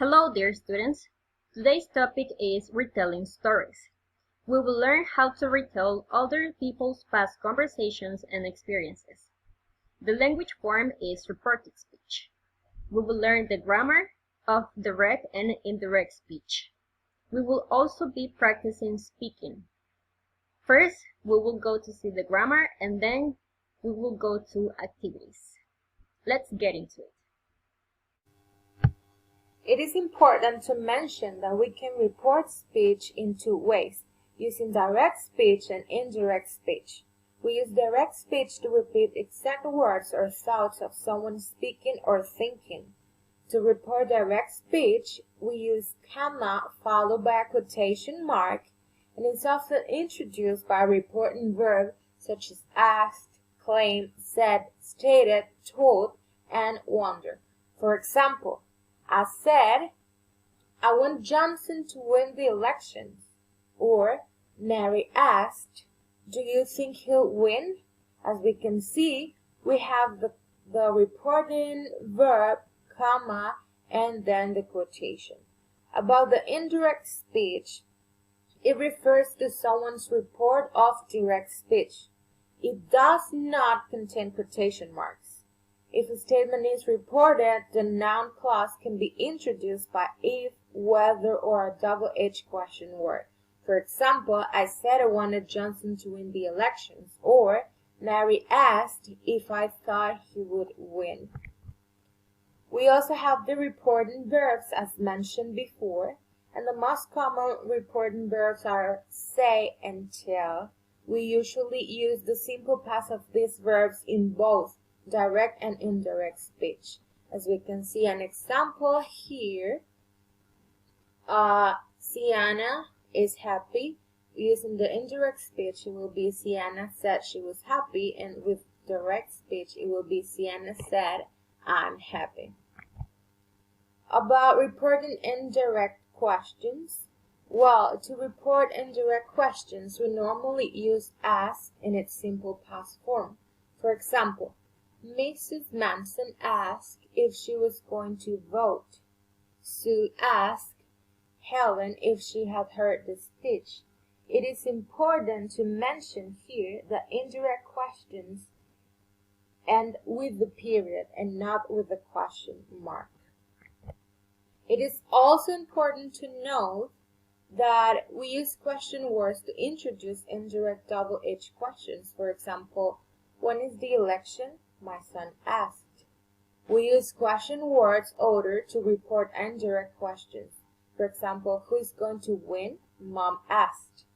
Hello dear students! Today's topic is retelling stories. We will learn how to retell other people's past conversations and experiences. The language form is reported speech. We will learn the grammar of direct and indirect speech. We will also be practicing speaking. First, we will go to see the grammar and then we will go to activities. Let's get into it. It is important to mention that we can report speech in two ways, using direct speech and indirect speech. We use direct speech to repeat exact words or thoughts of someone speaking or thinking. To report direct speech, we use comma followed by a quotation mark, and is often introduced by a reporting verb such as asked, claimed, said, stated, told, and wonder. For example, I said, I want Johnson to win the elections. Or, Mary asked, do you think he'll win? As we can see, we have the reporting verb, comma, and then the quotation. About the indirect speech, it refers to someone's report of direct speech. It does not contain quotation marks. If a statement is reported, the noun clause can be introduced by if, whether, or a double-edged question word. For example, I said I wanted Johnson to win the elections, or Mary asked if I thought he would win. We also have the reporting verbs as mentioned before, and the most common reporting verbs are say and tell. We usually use the simple past of these verbs in both direct and indirect speech. As we can see an example here, Sienna is happy. Using the indirect speech, it will be Sienna said she was happy, and with direct speech, it will be Sienna said, I'm happy. About reporting indirect questions. Well, to report indirect questions, we normally use ask in its simple past form. For example, Mrs. Manson asked if she was going to vote. Sue asked Helen if she had heard the speech. It is important to mention here that indirect questions end with the period and not with the question mark. It is also important to note that we use question words to introduce indirect double-edged questions. For example, when is the election? My son asked. We use question words order to report indirect questions. For example, who is going to win? Mom asked.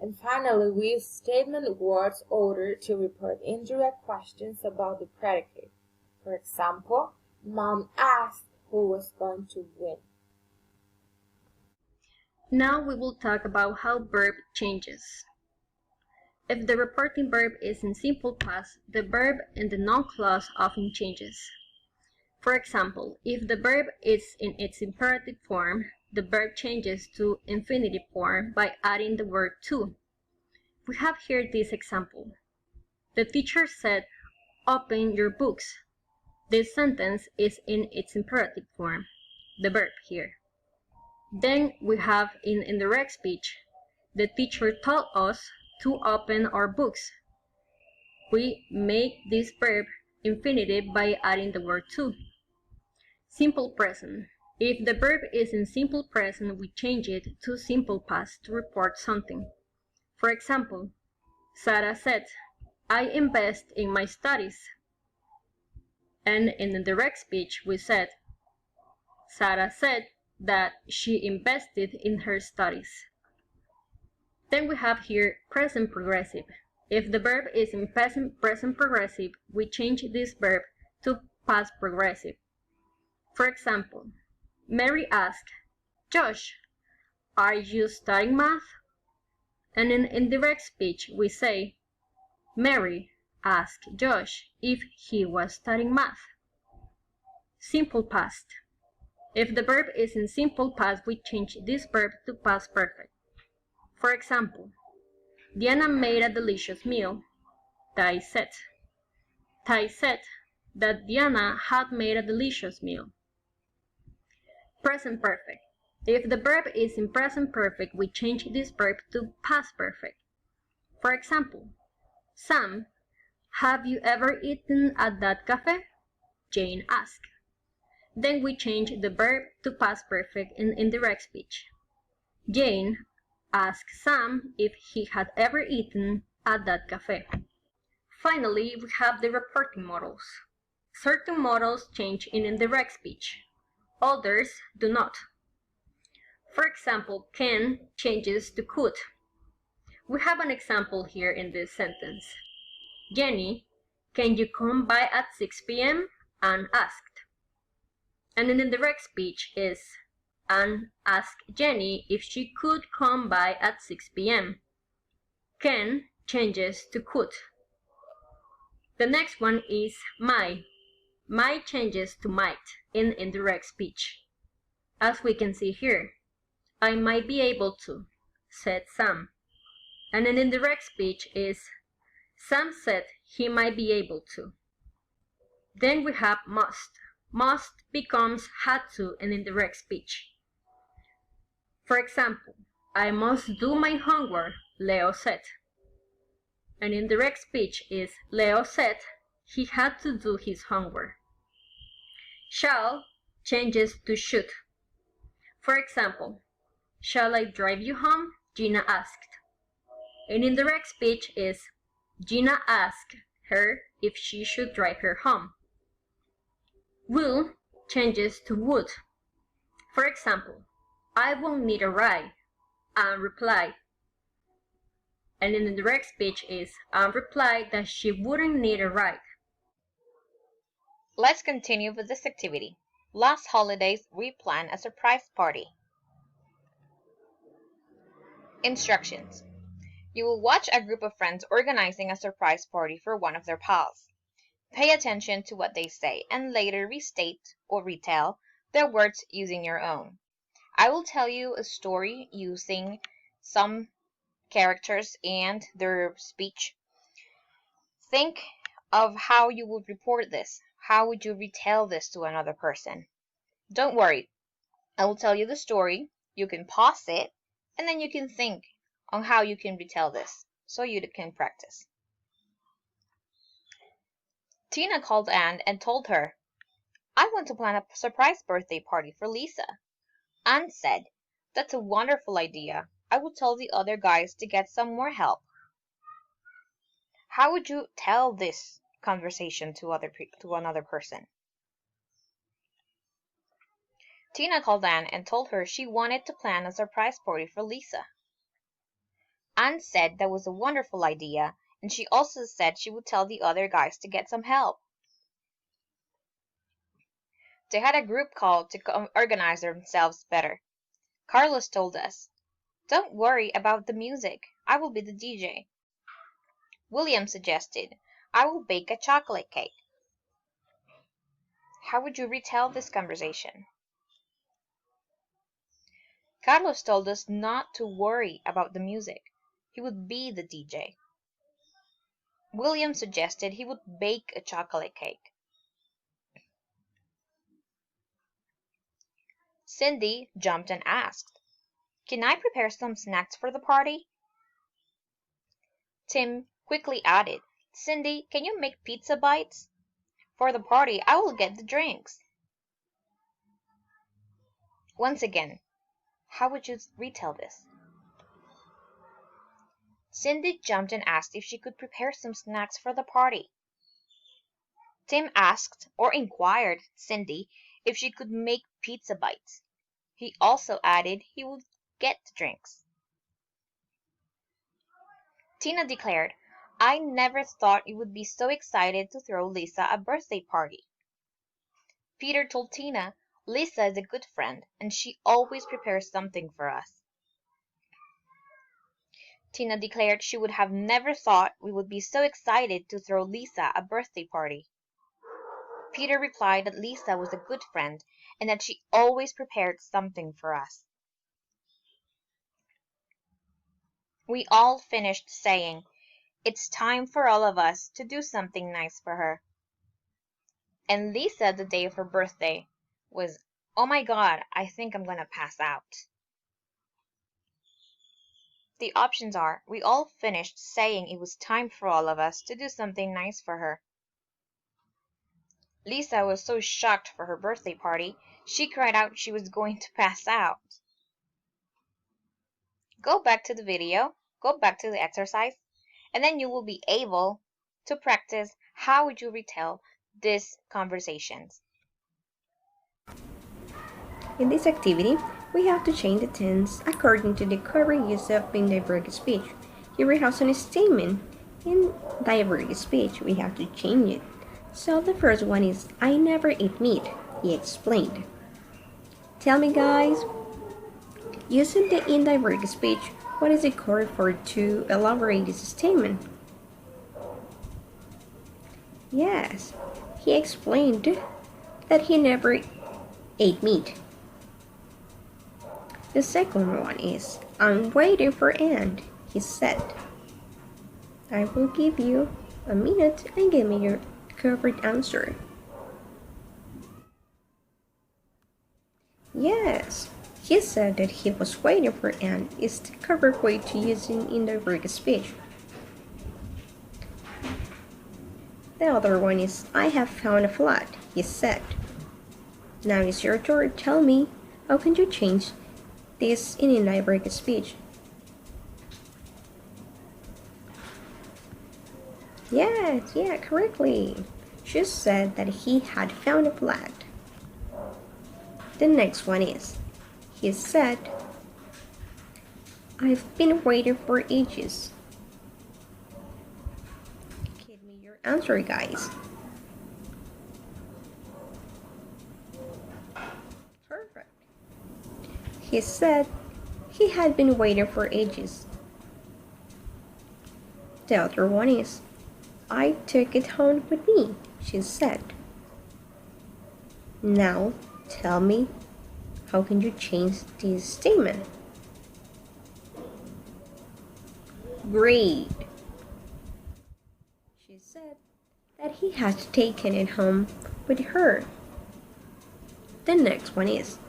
And finally, we use statement words order to report indirect questions about the predicate. For example, Mom asked who was going to win. Now we will talk about how verb changes. If the reporting verb is in simple past, the verb in the noun clause often changes. For example, if the verb is in its imperative form, the verb changes to infinitive form by adding the word to. We have here this example. The teacher said, open your books. This sentence is in its imperative form, the verb here. Then we have in indirect speech, the teacher told us to open our books. We make this verb infinitive by adding the word to. Simple present. If the verb is in simple present, we change it to simple past to report something. For example, Sarah said, I invest in my studies. And in the direct speech, we said, Sarah said that she invested in her studies. Then we have here present progressive. If the verb is in present progressive, we change this verb to past progressive. For example, Mary asked, Josh, are you studying math? And in indirect speech, we say, Mary asked Josh if he was studying math. Simple past. If the verb is in simple past, we change this verb to past perfect. For example, Diana made a delicious meal. Tai said. Tai said that Diana had made a delicious meal. Present perfect. If the verb is in present perfect, we change this verb to past perfect. For example, Sam, have you ever eaten at that cafe? Jane asked. Then we change the verb to past perfect in indirect speech. Jane asked Sam if he had ever eaten at that cafe. Finally, we have the reporting modals. Certain modals change in indirect speech. Others do not. For example, can changes to could. We have an example here in this sentence. Jenny, can you come by at 6 p.m.? Anne asked. And an indirect speech is Anne asked Jenny if she could come by at 6 p.m. Can changes to could. The next one is might. Might changes to might in indirect speech. As we can see here, I might be able to, said Sam. And an indirect speech is Sam said he might be able to. Then we have must. Must becomes had to in indirect speech. For example, I must do my homework, Leo said. An indirect speech is Leo said he had to do his homework. Shall changes to should. For example, shall I drive you home? Gina asked. An indirect speech is Gina asked her if she should drive her home. Will changes to would. For example, I won't need a ride, Anne replied. And in the indirect speech is Anne replied that she wouldn't need a ride. Let's continue with this activity. Last holidays, we planned a surprise party. Instructions. You will watch a group of friends organizing a surprise party for one of their pals. Pay attention to what they say and later restate or retell their words using your own. I will tell you a story using some characters and their speech. Think of how you would report this. How would you retell this to another person? Don't worry. I will tell you the story. You can pause it and then you can think on how you can retell this so you can practice. Tina called Anne and told her, I want to plan a surprise birthday party for Lisa. Anne said, that's a wonderful idea. I will tell the other guys to get some more help. How would you tell this conversation to another person? Tina called Anne and told her she wanted to plan a surprise party for Lisa. Anne said that was a wonderful idea, and she also said she would tell the other guys to get some help. They had a group call to organize themselves better. Carlos told us, don't worry about the music. I will be the DJ. William suggested, I will bake a chocolate cake. How would you retell this conversation? Carlos told us not to worry about the music. He would be the DJ. William suggested he would bake a chocolate cake. Cindy jumped and asked, can I prepare some snacks for the party? Tim quickly added, Cindy, can you make pizza bites? For the party, I will get the drinks. Once again, how would you retell this? Cindy jumped and asked if she could prepare some snacks for the party. Tim asked or inquired Cindy if she could make pizza bites. He also added he would get the drinks. Tina declared, I never thought you would be so excited to throw Lisa a birthday party. Peter told Tina, Lisa is a good friend and she always prepares something for us. Tina declared she would have never thought we would be so excited to throw Lisa a birthday party. Peter replied that Lisa was a good friend and that she always prepared something for us. We all finished saying, it's time for all of us to do something nice for her. And Lisa, the day of her birthday, was Oh my God, I think I'm gonna pass out. The options are, we all finished saying it was time for all of us to do something nice for her. Lisa was so shocked for her birthday party, she cried out she was going to pass out. Go back to the video, go back to the exercise, and then you will be able to practice how would you retell these conversations. In this activity, we have to change the tense according to the current use of indirect speech. Here we have some statement. In direct speech, we have to change it. So the first one is, I never eat meat, he explained. Tell me guys, using the indirect speech, what is it called for to elaborate this statement? Yes, he explained that he never ate meat. The second one is, I'm waiting for Anne, he said. I will give you a minute and give me your correct answer. Yes, he said that he was waiting for Anne is the correct way to using indirect speech. The other one is, I have found a flat, he said. Now it's your turn. Tell me, how can you change this in indirect speech? Yes, correctly. She said that he had found a flat. The next one is, he said, I've been waiting for ages. Give me your answer, guys. Perfect. He said he had been waiting for ages. The other one is, I took it home with me, she said. Now, tell me, how can you change this statement? Great. She said that he had taken it home with her. The next one is,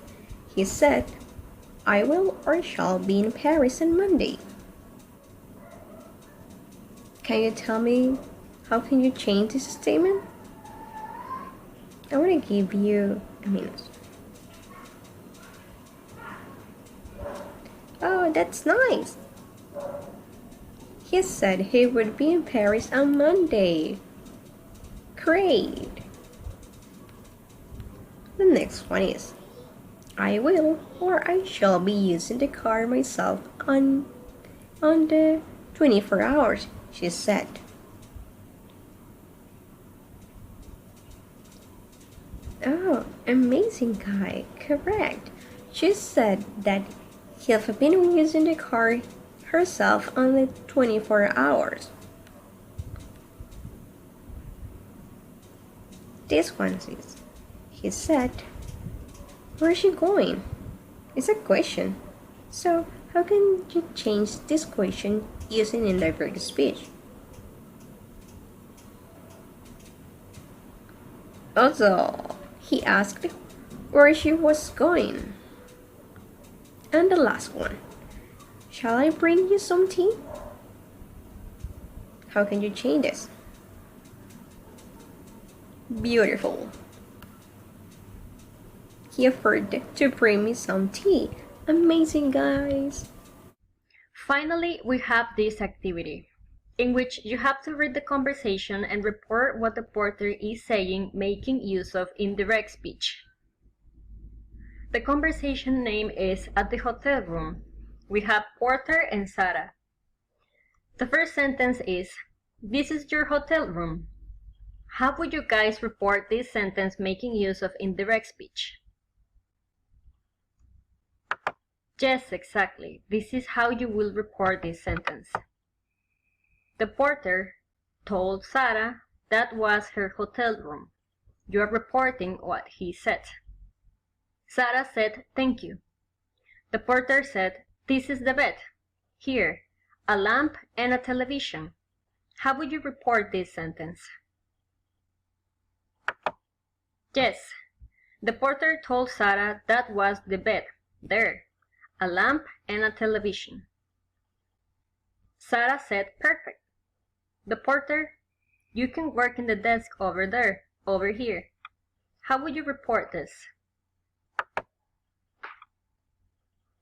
he said, I will or shall be in Paris on Monday. Can you tell me, how can you change this statement? I want to give you a minute. Oh, that's nice. He said he would be in Paris on Monday. Great. The next one is, I will or I shall be using the car myself on the 24 hours, she said. Oh, amazing guy, correct. She said that he'll been using the car herself on the 24 hours. This one is, he said, where's she going? It's a question. So how can you change this question using indirect speech? Also, he asked where she was going. And the last one, shall I bring you some tea? How can you change this? Beautiful. He offered to bring me some tea. Amazing, guys. Finally, we have this activity, in which you have to read the conversation and report what the porter is saying, making use of indirect speech. The conversation name is At the Hotel Room. We have Porter and Sarah. The first sentence is, This is your hotel room. How would you guys report this sentence making use of indirect speech? Yes, exactly. This is how you will report this sentence. The porter told Sarah that was her hotel room. You are reporting what he said. Sarah said, thank you. The porter said, this is the bed. Here, a lamp and a television. How would you report this sentence? Yes, The porter told Sarah that was the bed, there, a lamp and a television. Sarah said, perfect. The porter, you can work in the desk over there, over here. How would you report this?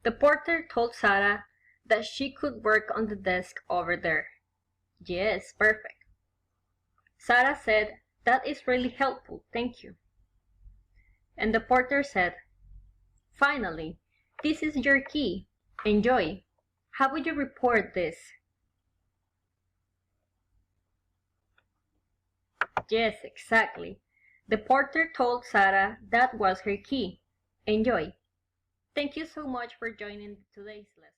The porter told Sarah that she could work on the desk over there. Yes, perfect. Sarah said, that is really helpful, thank you. And the porter said, finally, this is your key. Enjoy. How would you report this? Yes, exactly. The porter told Sarah that was her key. Enjoy. Thank you so much for joining today's lesson.